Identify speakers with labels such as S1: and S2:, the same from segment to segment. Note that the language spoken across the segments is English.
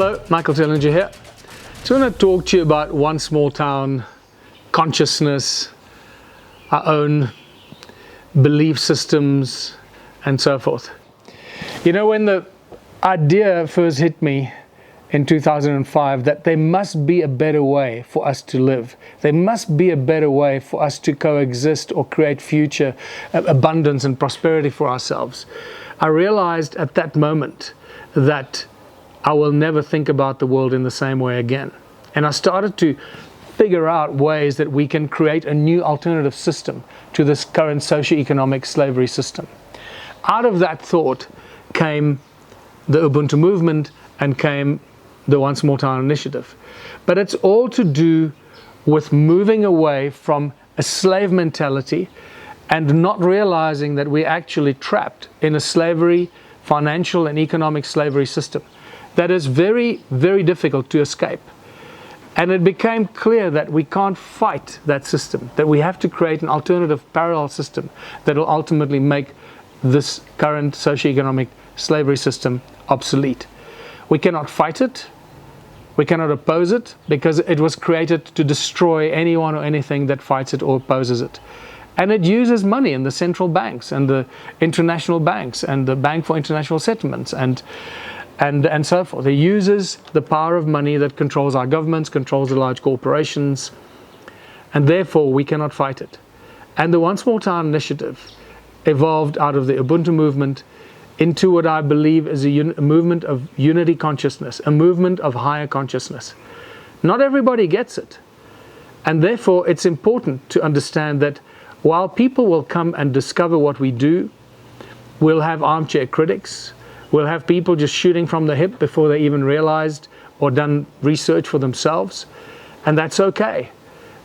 S1: Hello, Michael Tillinger here. So I'm going to talk to you about one small town, consciousness, our own belief systems, and so forth. You know, when the idea first hit me in 2005 that there must be a better way for us to live, there must be a better way for us to coexist or create future abundance and prosperity for ourselves, I realized at that moment that I will never think about the world in the same way again. And I started to figure out ways that we can create a new alternative system to this current socio-economic slavery system. Out of that thought came the Ubuntu movement and came the One Small Town initiative. But it's all to do with moving away from a slave mentality and not realizing that we're actually trapped in a slavery, financial and economic slavery system that is very, very difficult to escape. And it became clear that we can't fight that system, that we have to create an alternative parallel system that will ultimately make this current socioeconomic slavery system obsolete. We cannot fight it, we cannot oppose it, because it was created to destroy anyone or anything that fights it or opposes it. And it uses money in the central banks and the international banks and the Bank for International Settlements and so forth. It uses the power of money that controls our governments, controls the large corporations, and therefore we cannot fight it. And the One Small Town initiative evolved out of the Ubuntu movement into what I believe is a movement of unity consciousness, a movement of higher consciousness. Not everybody gets it. And therefore it's important to understand that while people will come and discover what we do, we'll have armchair critics, we'll have people just shooting from the hip before they even realized or done research for themselves. And that's okay,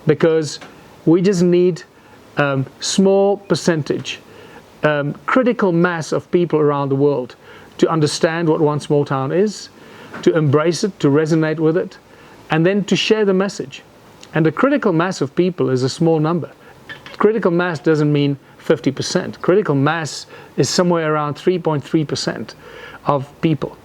S1: because we just need small percentage, critical mass of people around the world to understand what One Small Town is, to embrace it, to resonate with it, and then to share the message. And a critical mass of people is a small number. Critical mass doesn't mean 50%. Critical mass is somewhere around 3.3% of people.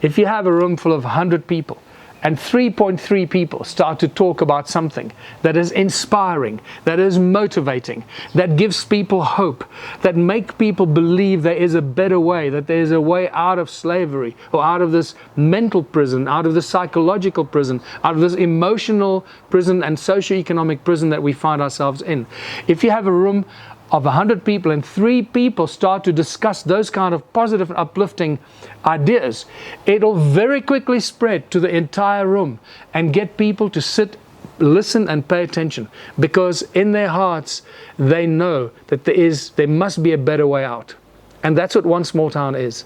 S1: If you have a room full of 100 people and 3.3 people start to talk about something that is inspiring, that is motivating, that gives people hope, that make people believe there is a better way, that there is a way out of slavery or out of this mental prison, out of this psychological prison, out of this emotional prison and socioeconomic prison that we find ourselves in. If you have a room of 100 people and 3 people start to discuss those kind of positive and uplifting ideas, it'll very quickly spread to the entire room and get people to sit, listen and pay attention, because in their hearts they know that there must be a better way out. And that's what One Small Town is.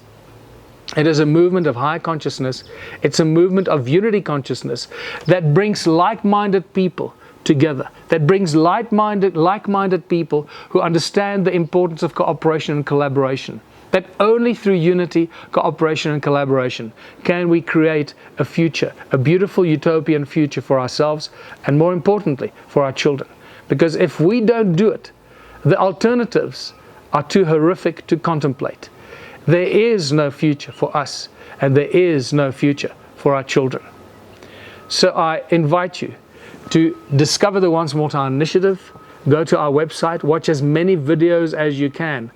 S1: It is a movement of high consciousness. It's a movement of unity consciousness that brings like-minded people together, that brings like-minded people who understand the importance of cooperation and collaboration. That only through unity, cooperation and collaboration can we create a future, a beautiful utopian future for ourselves and, more importantly, for our children. Because if we don't do it, the alternatives are too horrific to contemplate. There is no future for us and there is no future for our children. So I invite you to discover the One Small Town initiative. Go to our website, watch as many videos as you can.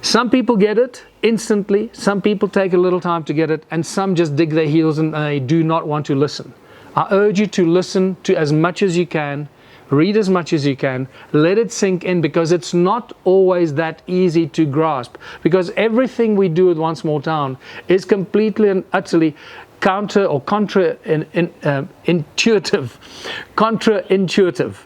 S1: Some people get it instantly, some people take a little time to get it, and some just dig their heels and they do not want to listen. I urge you to listen to as much as you can, read as much as you can, let it sink in, because it's not always that easy to grasp, because everything we do with One Small Town is completely and utterly counterintuitive,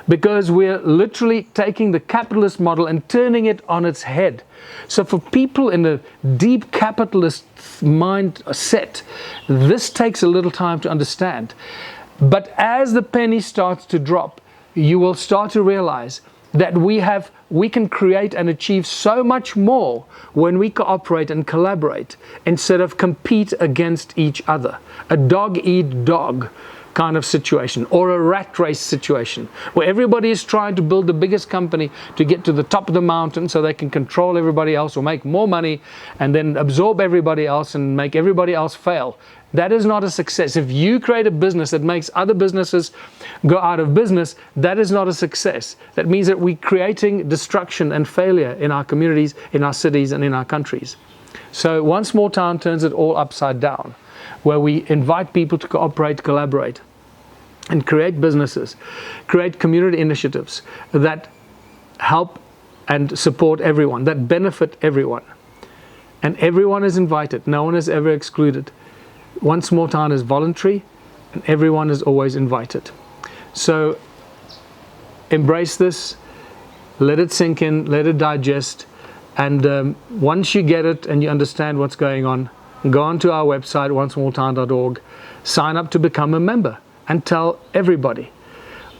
S1: because we're literally taking the capitalist model and turning it on its head. So for people in a deep capitalist mindset, this takes a little time to understand. But as the penny starts to drop, you will start to realize that we can create and achieve so much more when we cooperate and collaborate instead of compete against each other. A dog-eat-dog kind of situation, or a rat race situation, where everybody is trying to build the biggest company to get to the top of the mountain so they can control everybody else or make more money and then absorb everybody else and make everybody else fail. that is not a success. If you create a business that makes other businesses go out of business, that is not a success. That means that we're creating destruction and failure in our communities, in our cities, and in our countries. So One Small Town turns it all upside down, where we invite people to cooperate, collaborate, and create businesses, create community initiatives that help and support everyone, that benefit everyone. And everyone is invited. No one is ever excluded. One Small Town is voluntary, and everyone is always invited. So embrace this, let it sink in, let it digest, and once you get it and you understand what's going on, go onto our website, onesmalltown.org, sign up to become a member, and tell everybody.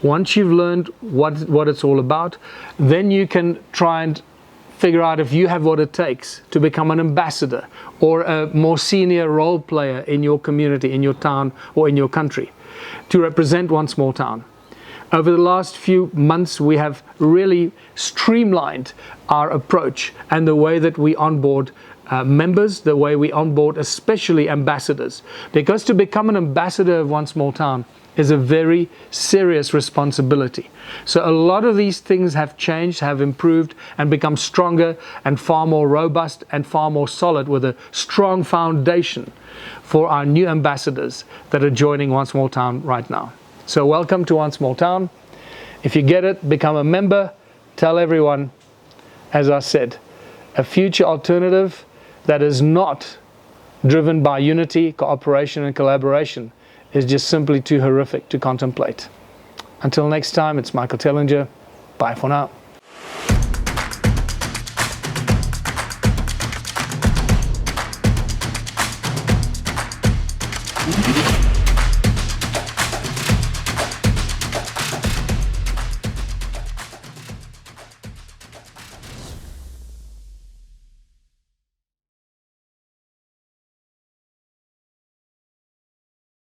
S1: Once you've learned what it's all about, then you can try and figure out if you have what it takes to become an ambassador or a more senior role player in your community, in your town, or in your country to represent One Small Town. Over the last few months, we have really streamlined our approach and the way that we onboard members, the way we onboard especially ambassadors. Because to become an ambassador of One Small Town is a very serious responsibility. So a lot of these things have changed, have improved, and become stronger and far more robust and far more solid, with a strong foundation for our new ambassadors that are joining One Small Town right now. So welcome to One Small Town. If you get it, become a member, tell everyone. As I said, a future alternative that is not driven by unity, cooperation, and collaboration is just simply too horrific to contemplate. Until next time, it's Michael Tellinger. Bye for now.